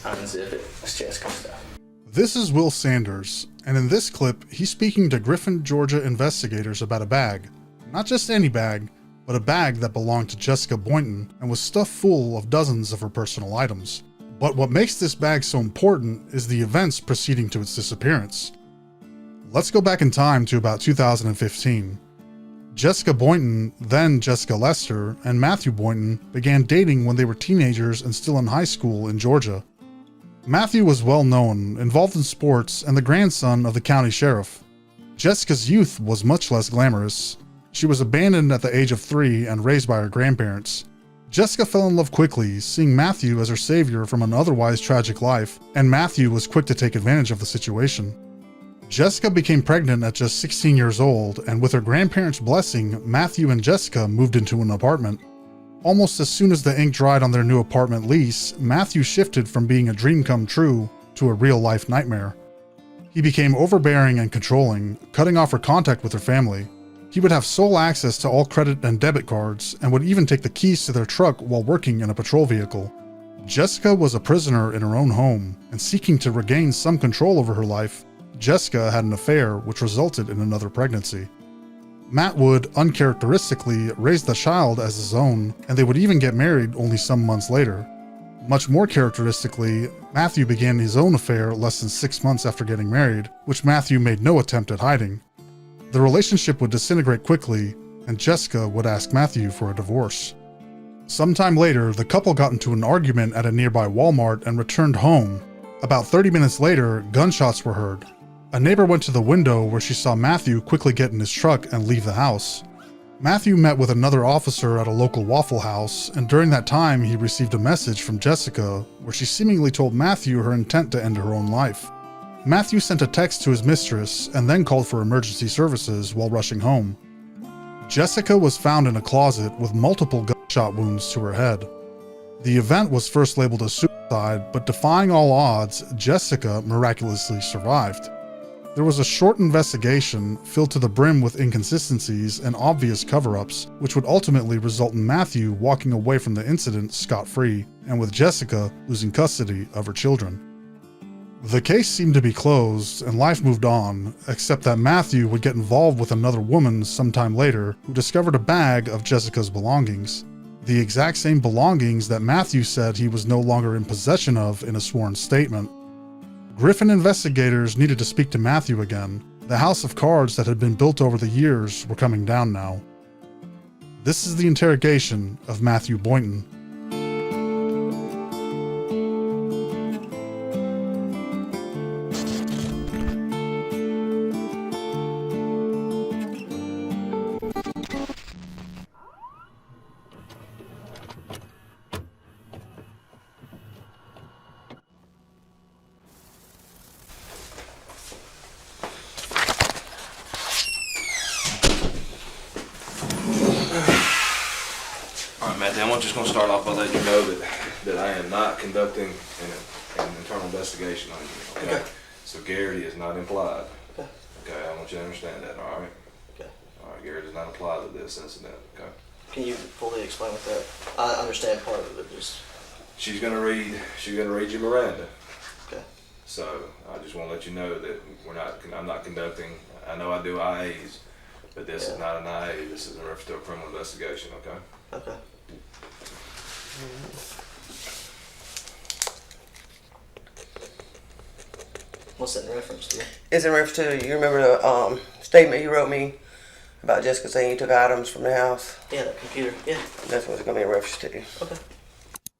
unzip it. It's Jessica stuff. This is Will Sanders, and in this clip, he's speaking to Griffin, Georgia investigators about a bag. Not just any bag, but a bag that belonged to Jessica Boynton and was stuffed full of dozens of her personal items. But what makes this bag so important is the events preceding to its disappearance. Let's go back in time to about 2015. Jessica Boynton, then Jessica Lester, and Matthew Boynton began dating when they were teenagers and still in high school in Georgia. Matthew was well known, involved in sports, and the grandson of the county sheriff. Jessica's youth was much less glamorous. She was abandoned at the age of 3 and raised by her grandparents. Jessica fell in love quickly, seeing Matthew as her savior from an otherwise tragic life, and Matthew was quick to take advantage of the situation. Jessica became pregnant at just 16 years old, and with her grandparents' blessing, Matthew and Jessica moved into an apartment. Almost as soon as the ink dried on their new apartment lease, Matthew shifted from being a dream come true to a real-life nightmare. He became overbearing and controlling, cutting off her contact with her family. He would have sole access to all credit and debit cards, and would even take the keys to their truck while working in a patrol vehicle. Jessica was a prisoner in her own home, and seeking to regain some control over her life, Jessica had an affair which resulted in another pregnancy. Matt would, uncharacteristically, raise the child as his own, and they would even get married only some months later. Much more characteristically, Matthew began his own affair less than 6 months after getting married, which Matthew made no attempt at hiding. The relationship would disintegrate quickly, and Jessica would ask Matthew for a divorce. Sometime later, the couple got into an argument at a nearby Walmart and returned home. About 30 minutes later, gunshots were heard. A neighbor went to the window where she saw Matthew quickly get in his truck and leave the house. Matthew met with another officer at a local Waffle House, and during that time he received a message from Jessica where she seemingly told Matthew her intent to end her own life. Matthew sent a text to his mistress and then called for emergency services while rushing home. Jessica was found in a closet with multiple gunshot wounds to her head. The event was first labeled as suicide, but defying all odds, Jessica miraculously survived. There was a short investigation filled to the brim with inconsistencies and obvious cover-ups, which would ultimately result in Matthew walking away from the incident scot-free, and with Jessica losing custody of her children. The case seemed to be closed, and life moved on, except that Matthew would get involved with another woman sometime later who discovered a bag of Jessica's belongings. The exact same belongings that Matthew said he was no longer in possession of in a sworn statement. Griffin investigators needed to speak to Matthew again. The house of cards that had been built over the years were coming down now. This is the interrogation of Matthew Boynton. I'm just going to start off by letting you know that I am not conducting an internal investigation on you. Okay? So Garrity is not implied. Okay, I want you to understand that. All right. Okay. All right. Garrity does not apply to this incident. Okay. Can you fully explain what that? I understand part of it. Just. She's going to read you Miranda. Okay. So I just want to let you know that I'm not conducting. I know I do IAs, but this is not an IA. This is in reference to a criminal investigation. Okay. Okay. What's that in reference to? It's in reference to, you remember the statement you wrote me about Jessica saying you took items from the house? Yeah, that computer. Yeah. That's what it's going to be in reference to. Okay.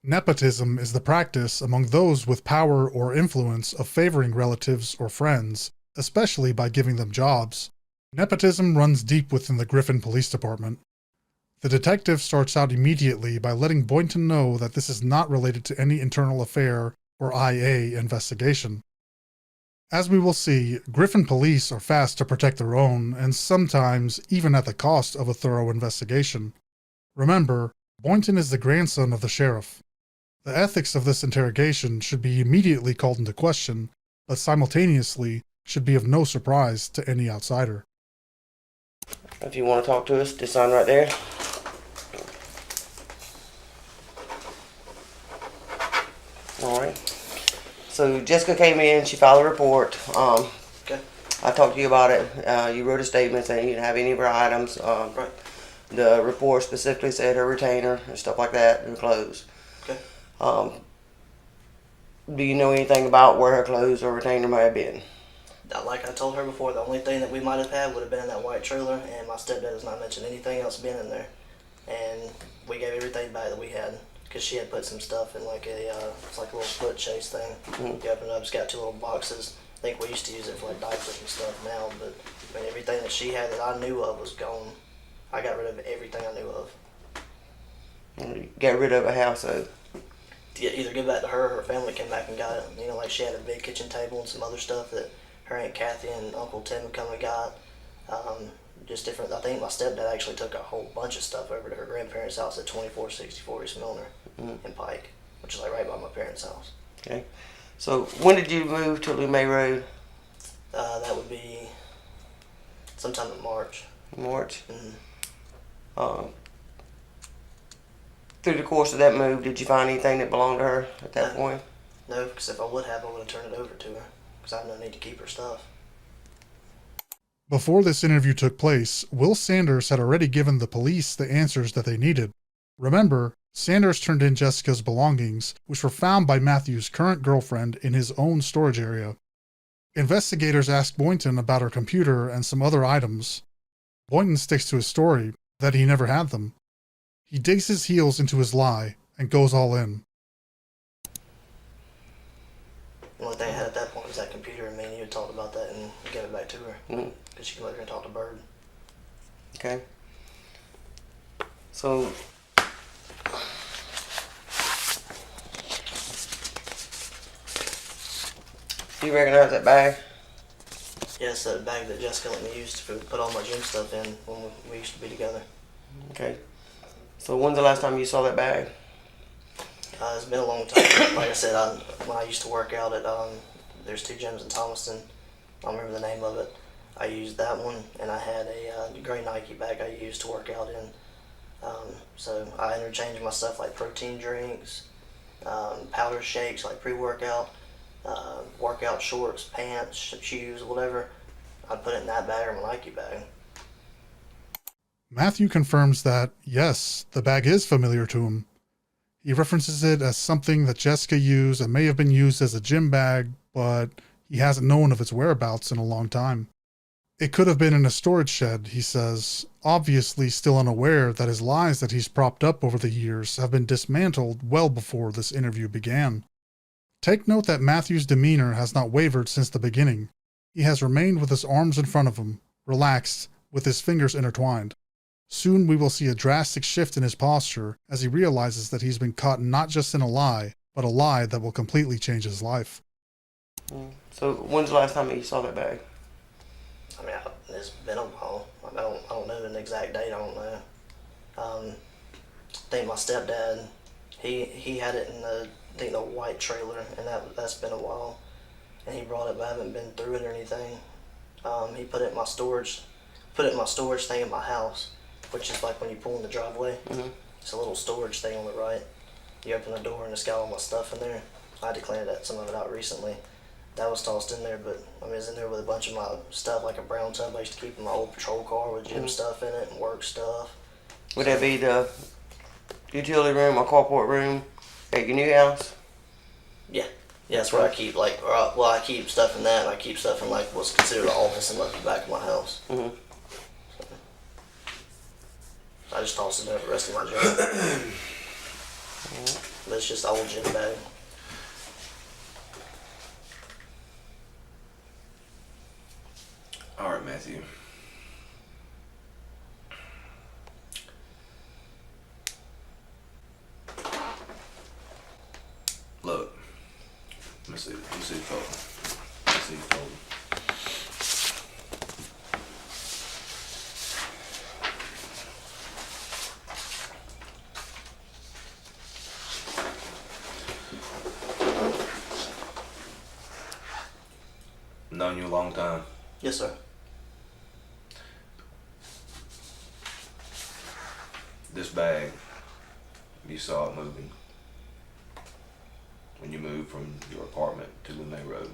Nepotism is the practice among those with power or influence of favoring relatives or friends, especially by giving them jobs. Nepotism runs deep within the Griffin Police Department. The detective starts out immediately by letting Boynton know that this is not related to any internal affair or IA investigation. As we will see, Griffin police are fast to protect their own, and sometimes even at the cost of a thorough investigation. Remember, Boynton is the grandson of the sheriff. The ethics of this interrogation should be immediately called into question, but simultaneously should be of no surprise to any outsider. If you want to talk to us, just sign right there. All right. So Jessica came in, she filed a report. Okay. I talked to you about it. You wrote a statement saying you didn't have any of her items. Right. The report specifically said her retainer and stuff like that, her clothes. Okay. Do you know anything about where her clothes or retainer might have been? Like I told her before, the only thing that we might have had would have been in that white trailer, and my stepdad has not mentioned anything else being in there. And we gave everything back that we had, because she had put some stuff in like it's like a little foot chase thing. You open it up, it's got 2 little boxes. I think we used to use it for like diapers and stuff now, but I mean, everything that she had that I knew of was gone. I got rid of everything I knew of. Get rid of a house, so. To either give back to her or her family came back and got it. You know, like she had a big kitchen table and some other stuff that her Aunt Kathy and Uncle Tim had come and got. Just different. I think my stepdad actually took a whole bunch of stuff over to her grandparents' house at 2464 East Milner in Pike, which is like right by my parents' house. Okay. So when did you move to LeMay Road? That would be sometime in March. March. Through the course of that move, did you find anything that belonged to her at that point? No, because if I would have, I would have turned it over to her, because I had no need to keep her stuff. Before this interview took place, Will Sanders had already given the police the answers that they needed. Remember, Sanders turned in Jessica's belongings, which were found by Matthew's current girlfriend in his own storage area. Investigators asked Boynton about her computer and some other items. Boynton sticks to his story that he never had them. He digs his heels into his lie and goes all in. The only thing I had at that point was that computer, and me and you had talked about that and gave it back to her, because she could later and talk to Bird. Okay. So, do you recognize that bag? Yes, that bag that Jessica let me use to put all my gym stuff in when we used to be together. Okay. So when's the last time you saw that bag? It's been a long time. Like I said, when I used to work out at, there's 2 gyms in Thomaston. I don't remember the name of it. I used that one, and I had a gray Nike bag I used to work out in. So I interchanged my stuff like protein drinks, powder shakes like pre-workout, workout shorts, pants, shoes, whatever. I'd put it in that bag or my Nike bag. Matthew confirms that, yes, the bag is familiar to him. He references it as something that Jessica used and may have been used as a gym bag, but he hasn't known of its whereabouts in a long time. It could have been in a storage shed, he says, obviously still unaware that his lies that he's propped up over the years have been dismantled well before this interview began. Take note that Matthew's demeanor has not wavered since the beginning. He has remained with his arms in front of him, relaxed, with his fingers intertwined. Soon we will see a drastic shift in his posture as he realizes that he's been caught not just in a lie, but a lie that will completely change his life. So when's the last time you saw that bag? I mean, it's been a while. I don't know an exact date. I don't know. I think my stepdad, he had it in the white trailer, and that's been a while. And he brought it, but I haven't been through it or anything. He put it in my storage thing in my house, which is like when you pull in the driveway. It's a little storage thing on the right. You open the door and it's got all my stuff in there. I had to clean some of it out recently. That was tossed in there, but I mean, it's in there with a bunch of my stuff, like a brown tub I used to keep in my old patrol car with gym stuff in it and work stuff. Would that be the utility room or carport room at your new house? Yeah, that's where I keep I keep stuff in that, and I keep stuff in like what's considered the office in like the back of my house. I just tossed it in there for the rest of my gym. But it's just an old gym bag. All right, Matthew. Look, let me see the phone. Let me see the phone. Known you a long time. Yes, sir. This bag, you saw it moving. when you moved from your apartment to the main road?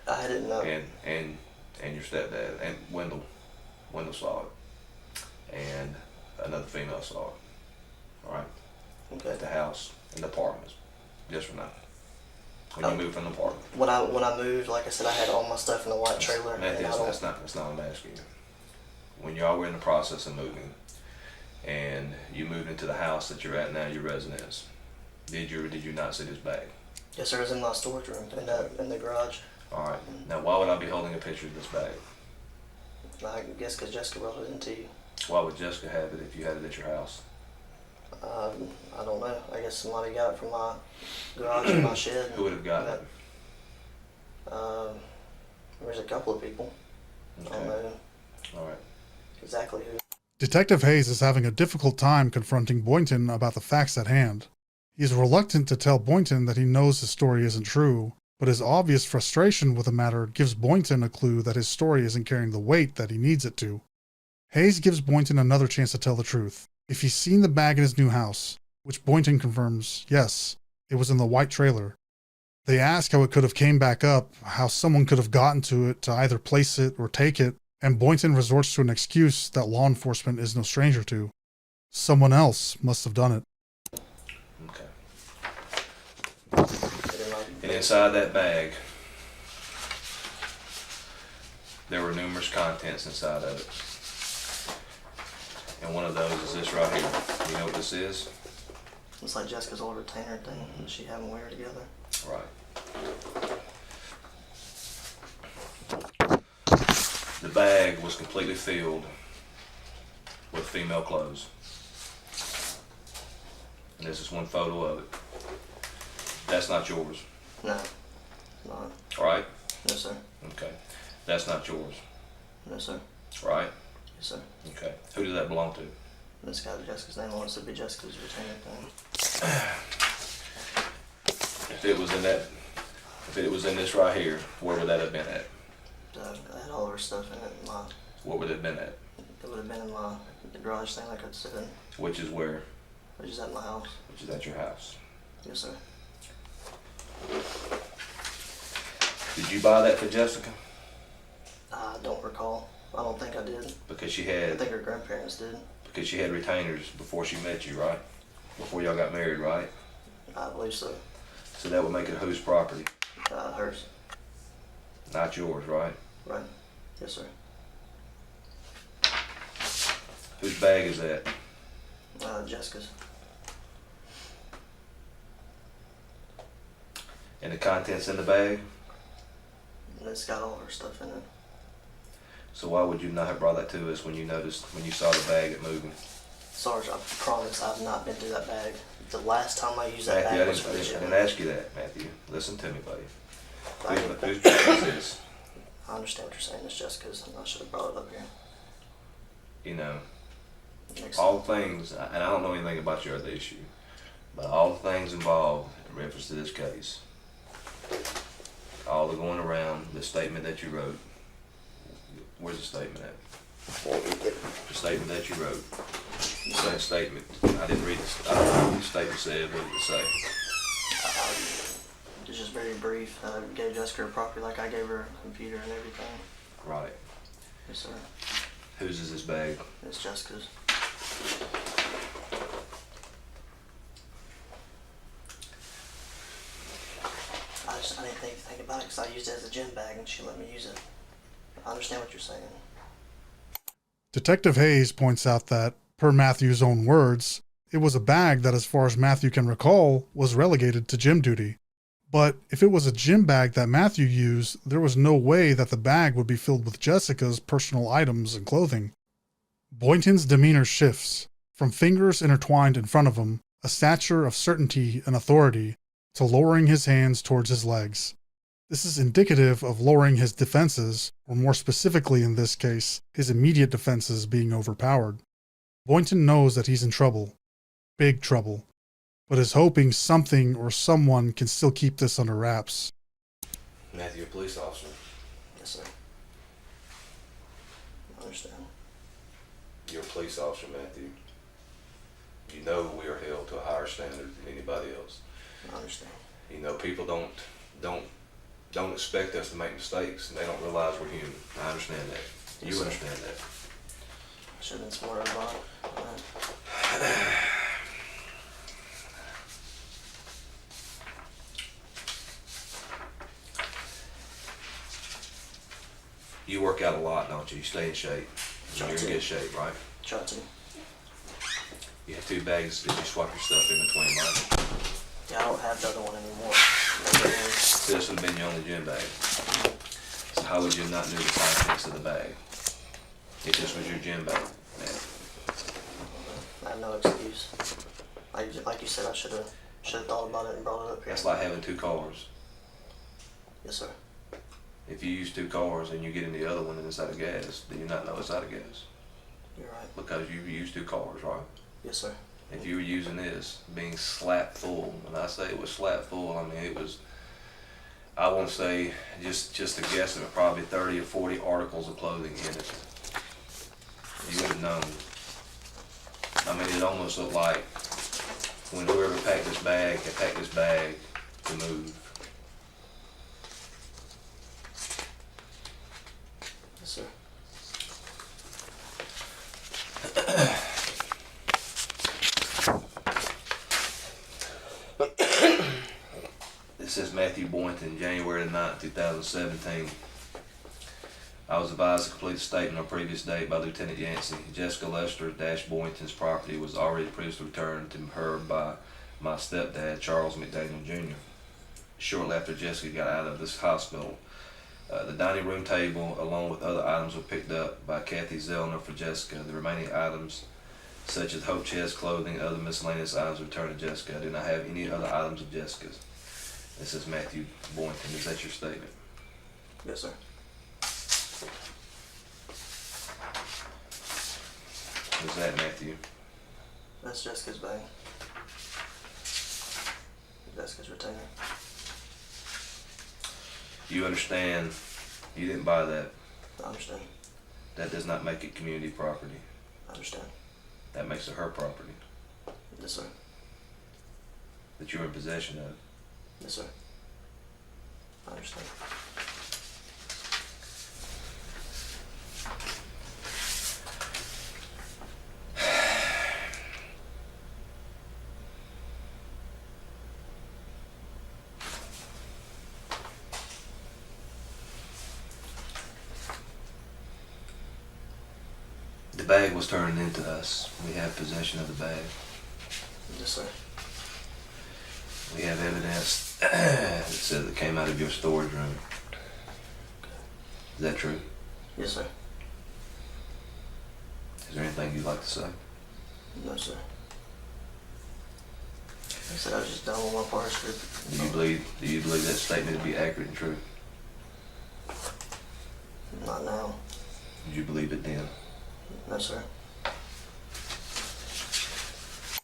I didn't know. And your stepdad and Wendell saw it, and another female saw it. All right, Okay. at the house and the apartments, yes or no? When you moved from the apartment. When I moved, like I said, I had all my stuff in the white trailer. Matthew, and I don't, that's not what I'm asking you. When y'all were in the process of moving, and you moved into the house that you're at now, your residence, did you or did you not see this bag? yes, sir. It was in my storage room in the garage. All right. Now, why would I be holding a picture of this bag? I guess because Jessica brought it into you. Why would Jessica have it if you had it at your house? I don't know. I guess somebody got it from my garage or my shed. Who would have gotten it? There's a couple of people. I don't Okay. know All right. exactly who. Detective Hayes is having a difficult time confronting Boynton about the facts at hand. He is reluctant to tell Boynton that he knows his story isn't true, but his obvious frustration with the matter gives Boynton a clue that his story isn't carrying the weight that he needs it to. Hayes gives Boynton another chance to tell the truth. If he's seen the bag in his new house, which Boynton confirms, yes, it was in the white trailer. They ask how it could have came back up, how someone could have gotten to it to either place it or take it, and Boynton resorts to an excuse that law enforcement is no stranger to. Someone else must have done it. Okay. They didn't like- And inside that bag, there were numerous contents inside of it. And one of those is this right here. You know what this is? It's like Jessica's old retainer thing that she had when we were together. Right. The bag was completely filled with female clothes. And this is one photo of it. That's not yours, No, not. all right? No, sir. Okay. That's not yours, No, sir. right? Yes, sir. Okay. Who does that belong to? This got Jessica's name on it, so it'd be Jessica's retainer thing. If it was in this right here, where would that have been at? I had all of her stuff in it. What would it have been at? It would have been in my garage thing, like I said, Which is where? which is at my house. Which is at your house. Yes, sir. Did you buy that for Jessica? I don't recall. I don't think I did. Because she I had think her grandparents did. retainers before she met you, right? Before y'all got married, right? I believe so. So that would make it whose property? Hers. Not yours, right? Right. Yes, sir. Whose bag is that? Jessica's. And the contents in the bag? And it's got all her stuff in it. So why would you not have brought that to us when you saw the bag at moving? Sarge, I promise I've not been through that bag. The last time I used that Matthew, I bag was for the didn't gym. ask you that, Matthew. Listen to me, buddy. I, Whose bag is this? I understand what you're saying. It's Jessica's, and I should have brought it up here. You know, Next all things, and I don't know anything about your other issue, but all the things involved in reference to this case, all the going around, the statement that you wrote, where's the statement at? The statement that you wrote. The same statement. I didn't read this. I don't know what the statement said. What did it say? It's just very brief. I gave Jessica her property like I gave her a computer and everything. Right. Yes, sir. Whose is this bag? It's Jessica's. I didn't think about it because I used it as a gym bag and she let me use it. I understand what you're saying. Detective Hayes points out that, per Matthew's own words, it was a bag that, as far as Matthew can recall, was relegated to gym duty. But if it was a gym bag that Matthew used, there was no way that the bag would be filled with Jessica's personal items and clothing. Boynton's demeanor shifts, from fingers intertwined in front of him, a stature of certainty and authority, to lowering his hands towards his legs. This is indicative of lowering his defenses, or more specifically in this case, his immediate defenses being overpowered. Boynton knows that he's in trouble. Big trouble. But is hoping something or someone can still keep this under wraps. Matthew, a police officer. Yes, sir. I understand. You're a police officer, Matthew. You know we are held to a higher standard than anybody else. I understand. You know, people don't expect us to make mistakes, and they don't realize we're human. I understand that. You Yes, sir. understand that. Should have been smarter about it. You work out a lot, don't you? You stay in shape. Try You're in to. good shape, right? Try to. You have 2 bags that you swap your stuff in between, right? Yeah, I don't have the other one anymore. So this would have been your only gym bag. So how would you not know the contents of the bag? If this was your gym bag, man. I have no excuse. Like you said, I should have thought about it and brought it up here. That's like having 2 cars. Yes, sir. If you use 2 cars and you get in the other one and it's out of gas, do you not know it's out of gas? You're right. Because you use 2 cars, right? Yes, sir. If you were using this, being slap full, when I say it was slap full, I mean it was, I want to say, just a guesstimate, probably 30 or 40 articles of clothing in it. You would have known. I mean, it almost looked like when whoever packed this bag had packed this bag to move. Yes, sir. This says Matthew Boynton, January the 9th, 2017. I was advised to complete a statement on previous date by Lieutenant Yancey. Jessica Lester Boynton's property was already previously returned to her by my stepdad, Charles McDaniel Jr. Shortly after Jessica got out of this hospital, the dining room table, along with other items, were picked up by Kathy Zellner for Jessica. The remaining items, such as Hope Chest clothing and other miscellaneous items, returned to Jessica. I did not have any other items of Jessica's. This is Matthew Boynton. Is that your statement? Yes, sir. Who's that, Matthew? That's Jessica's bag. Jessica's retainer. You understand you didn't buy that. I understand. That does not make it community property. I understand. That makes it her property Yes, sir. that you're in possession of. Yes, sir. I understand. The bag was turned into us. We have possession of the bag. Yes, sir. We have evidence that says it came out of your storage room. Is that true? Yes, sir. Is there anything you'd like to say? No, sir. Like I said, I was just done with my part script. Do you believe that statement to be accurate and true? Not now. Did you believe it then? No, sir.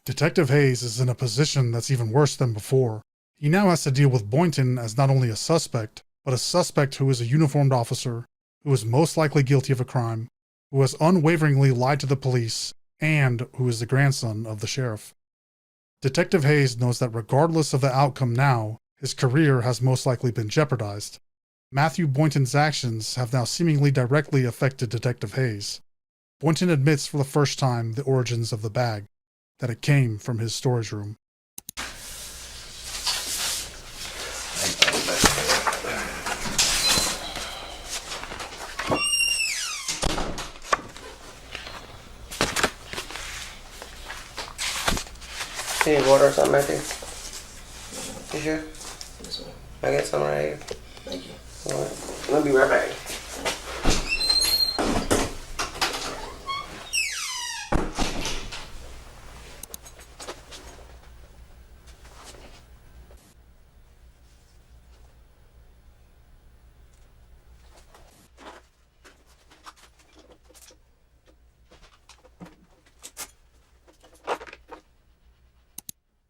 Detective Hayes is in a position that's even worse than before. He now has to deal with Boynton as not only a suspect, but a suspect who is a uniformed officer, who is most likely guilty of a crime, who has unwaveringly lied to the police, and who is the grandson of the sheriff. Detective Hayes knows that regardless of the outcome now, his career has most likely been jeopardized. Matthew Boynton's actions have now seemingly directly affected Detective Hayes. Boynton admits for the first time the origins of the bag, that it came from his storage room. You need water or something, Matthew? You sure? Yes, sir. I got some right here. Thank you. All right. I'll be right back.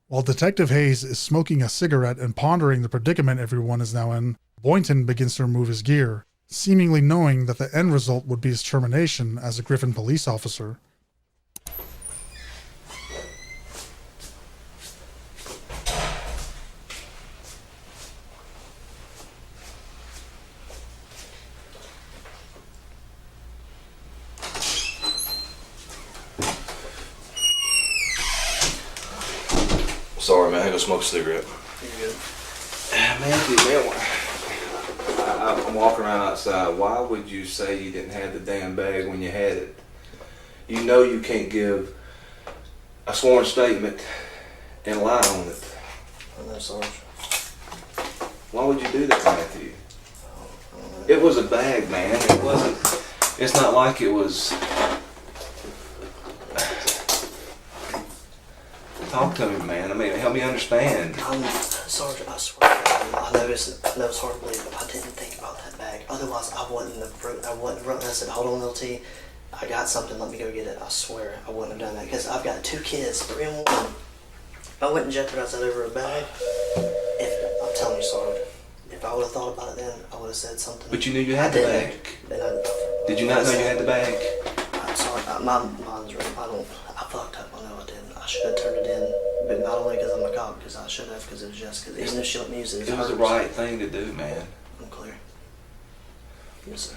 While Detective Hayes is smoking a cigarette and pondering the predicament everyone is now in, Boynton begins to remove his gear, seemingly knowing that the end result would be his termination as a Griffin police officer. go smoke a cigarette. You're good. Matthew, man, I'm walking around outside. Why would you say you didn't have the damn bag when you had it? You know you can't give a sworn statement and lie on it. I know, Sarge. Why would you do that, Matthew? It was a bag, man. It wasn't. It's not like it was. Talk to me, man. I mean, help me understand. Sarge, I swear, I know it's hard to believe, but I didn't think about that bag. Otherwise, I wouldn't have wrote. I said, hold on, LT. I got something. Let me go get it. I swear, I wouldn't have done that because I've got 2 kids, 3 and 1. I wouldn't jeopardize that over a bag. I'm telling you, Sarge, if I would have thought about it then, I would have said something. But you knew you had the bag. Did you not know you had the bag? I'm sorry, mine's right. I fucked up. I know I didn't. I should have turned it in, but not only because I'm a cop, because I should have, because it was Jessica. Even if she let me use it, It was the right thing to do, man. I'm clear. Yes, sir.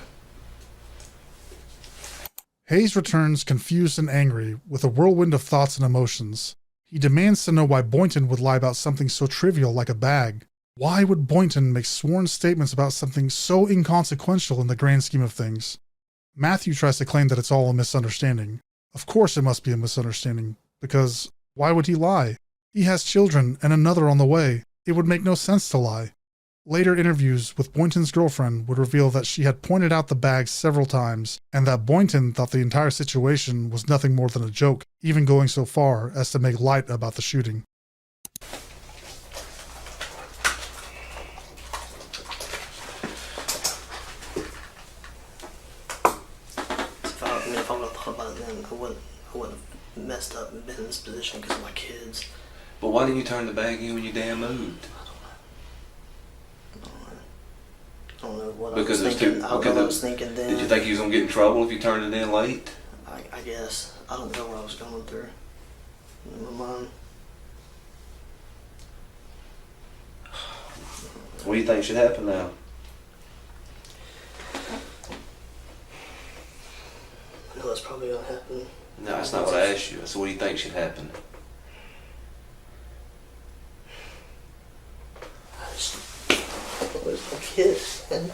Hayes returns confused and angry, with a whirlwind of thoughts and emotions. He demands to know why Boynton would lie about something so trivial like a bag. Why would Boynton make sworn statements about something so inconsequential in the grand scheme of things? Matthew tries to claim that it's all a misunderstanding. Of course it must be a misunderstanding, because why would he lie? He has children and another on the way. It would make no sense to lie. Later interviews with Boynton's girlfriend would reveal that she had pointed out the bag several times, and that Boynton thought the entire situation was nothing more than a joke, even going so far as to make light about the shooting. If I would have thought about it then, I wouldn't have messed up and been in this position because of my kids. But why didn't you turn the bag in when you damn moved? I don't know what Because I was thinking. I don't know what I was thinking then. Did you think you was gonna get in trouble if you turned it in late? I guess. I don't know what I was going through in my mind. What do you think should happen now? I know that's probably gonna happen. No, that's not what I asked you. So what do you think should happen? Where's my kids, man?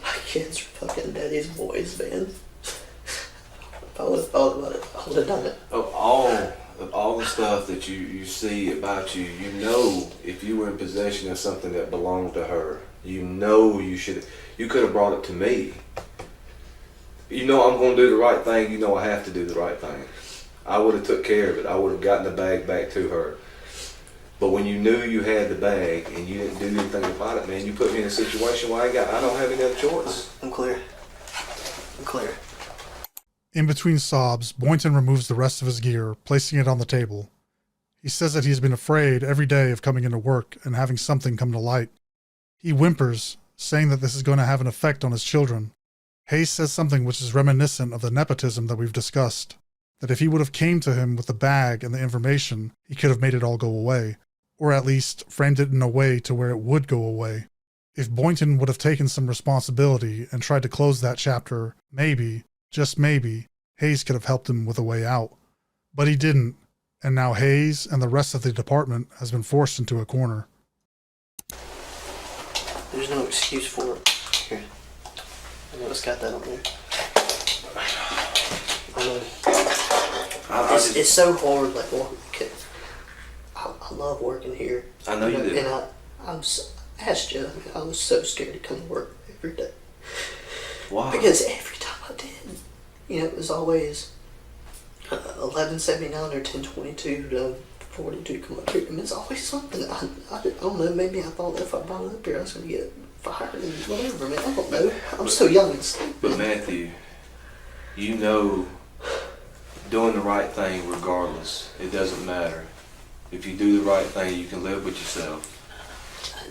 My kids are fucking daddy's boys, man. If I would have thought about it, I would have done it. Of all the stuff that you see about you, you know if you were in possession of something that belonged to her, you know you could have brought it to me. You know I'm going to do the right thing. You know I have to do the right thing. I would have took care of it. I would have gotten the bag back to her. But when you knew you had the bag and you didn't do anything about it, man, you put me in a situation where I don't have any other choice. I'm clear. I'm clear. In between sobs, Boynton removes the rest of his gear, placing it on the table. He says that he has been afraid every day of coming into work and having something come to light. He whimpers, saying that this is going to have an effect on his children. Hayes says something which is reminiscent of the nepotism that we've discussed, that if he would have came to him with the bag and the information, he could have made it all go away, or at least framed it in a way to where it would go away. If Boynton would have taken some responsibility and tried to close that chapter, maybe, just maybe, Hayes could have helped him with a way out. But he didn't, and now Hayes and the rest of the department has been forced into a corner. There's no excuse for it. Here. I know it's got that on there. I know. It's so hard, like, working. I love working here. I know you do. And I asked you, I was so scared to come to work every day. Why? Because every time I did, it was always 11:79 or 10:22 to 42 come up here. I mean, it's always something. I don't know, maybe I thought if I brought it up here, I was going to get fired and whatever, man. I don't know. I'm so young and stupid. But Matthew, you know doing the right thing regardless, it doesn't matter. If you do the right thing, you can live with yourself.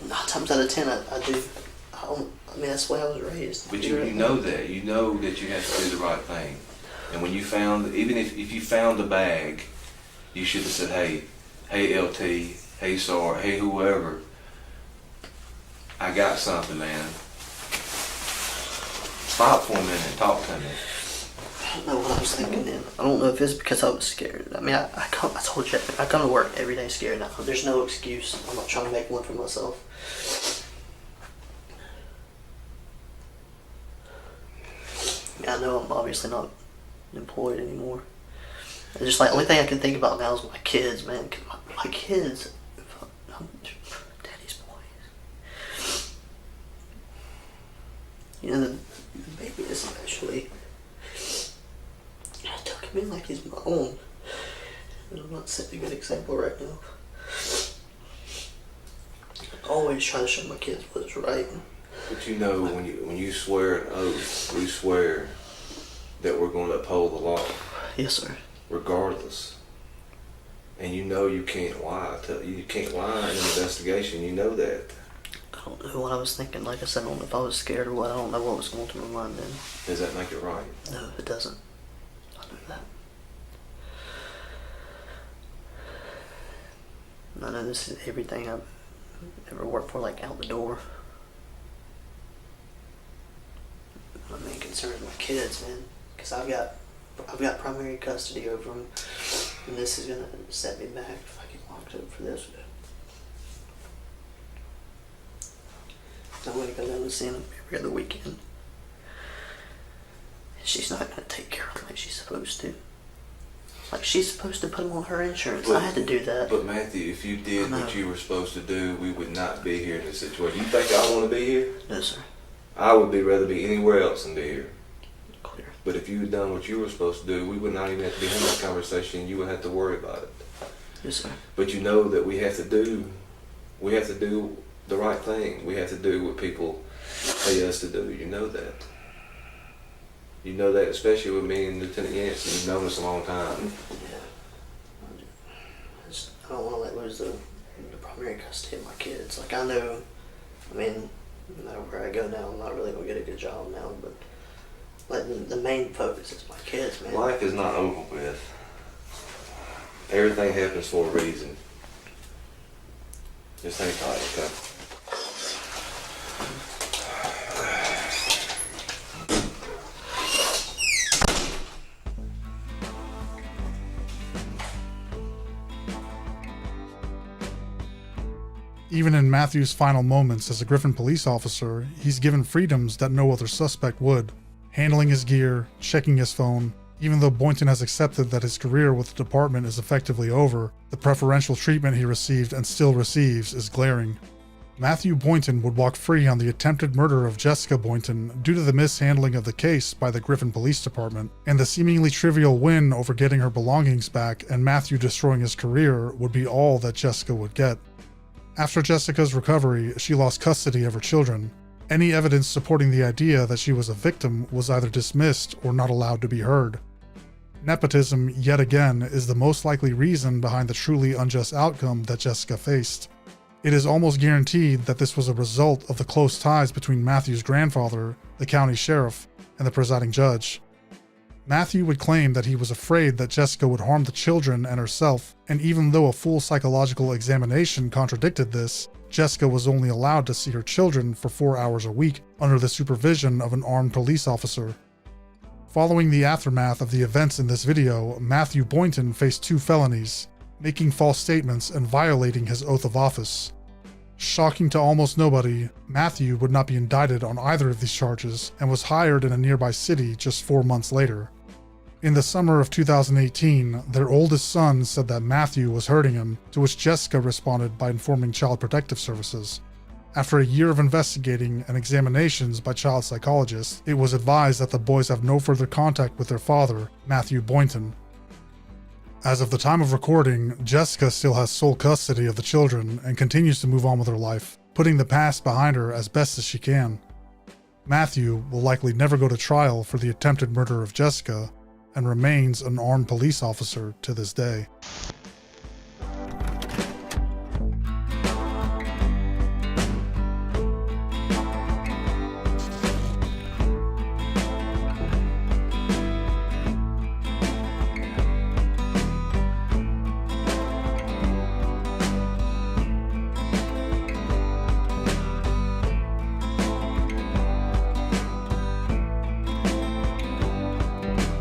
9 times out of 10, I do. I mean, that's the way I was raised. But you know that. You know that you have to do the right thing. And when you found, even if you found the bag, you should have said, hey LT, hey SAR, hey whoever, I got something, man. Stop for a minute and talk to me. don't know what I was thinking then. I don't know if it's because I was scared. I mean, I told you, I come to work every day scared now. There's no excuse. I'm not trying to make one for myself. I know I'm obviously not employed anymore. It's just like, the only thing I can think about now is my kids, man. 'Cause my kids, I'm daddy's boys. You know, the baby especially. I took him in like he's my own. And I'm not setting a good example right now. I always try to show my kids what's right. But you know, when you swear an oath, we swear that we're going to uphold the law, Yes, sir. regardless. And you know you can't lie. You can't lie in an investigation. You know that. I don't know what I was thinking. Like I said, I don't know if I was scared or what. I don't know what was going through my mind then. Does that make it right? No, it doesn't. I know that. And I know this is everything I've ever worked for, like out the door. My main concern is my kids, man, because I've got primary custody over them, and this is gonna set me back if I get locked up for this. I'm gonna go down and see them every other weekend. She's not gonna take care of them like she's supposed to. Like, she's supposed to put them on her insurance. I had to do that. But Matthew, if you did I know. what you were supposed to do, we would not be here in this situation. You think I want to be here? No, sir. I would rather be anywhere else than be here. Clear. But if you had done what you were supposed to do, we would not even have to be having this conversation. You would have to worry about it. Yes, sir. But you know that we have to do the right thing. We have to do what people pay us to do. You know that. You know that, especially with me and Lieutenant Yancey. You've known us a long time. Yeah. I don't want to lose the primary custody of my kids. Like, I know, I mean, no matter where I go now, I'm not really going to get a good job now, but like the main focus is my kids, man. Life is not over with. Everything happens for a reason. Just hang tight, okay? Even in Matthew's final moments as a Griffin police officer, he's given freedoms that no other suspect would. Handling his gear, checking his phone. Even though Boynton has accepted that his career with the department is effectively over, the preferential treatment he received and still receives is glaring. Matthew Boynton would walk free on the attempted murder of Jessica Boynton due to the mishandling of the case by the Griffin Police Department, and the seemingly trivial win over getting her belongings back and Matthew destroying his career would be all that Jessica would get. After Jessica's recovery, she lost custody of her children. Any evidence supporting the idea that she was a victim was either dismissed or not allowed to be heard. Nepotism, yet again, is the most likely reason behind the truly unjust outcome that Jessica faced. It is almost guaranteed that this was a result of the close ties between Matthew's grandfather, the county sheriff, and the presiding judge. Matthew would claim that he was afraid that Jessica would harm the children and herself, and even though a full psychological examination contradicted this, Jessica was only allowed to see her children for 4 hours a week under the supervision of an armed police officer. Following the aftermath of the events in this video, Matthew Boynton faced 2 felonies, making false statements and violating his oath of office. Shocking to almost nobody, Matthew would not be indicted on either of these charges and was hired in a nearby city just 4 months later. In the summer of 2018, their oldest son said that Matthew was hurting him, to which Jessica responded by informing Child Protective Services. After a year of investigating and examinations by child psychologists, it was advised that the boys have no further contact with their father, Matthew Boynton. As of the time of recording, Jessica still has sole custody of the children and continues to move on with her life, putting the past behind her as best as she can. Matthew will likely never go to trial for the attempted murder of Jessica, and remains an armed police officer to this day.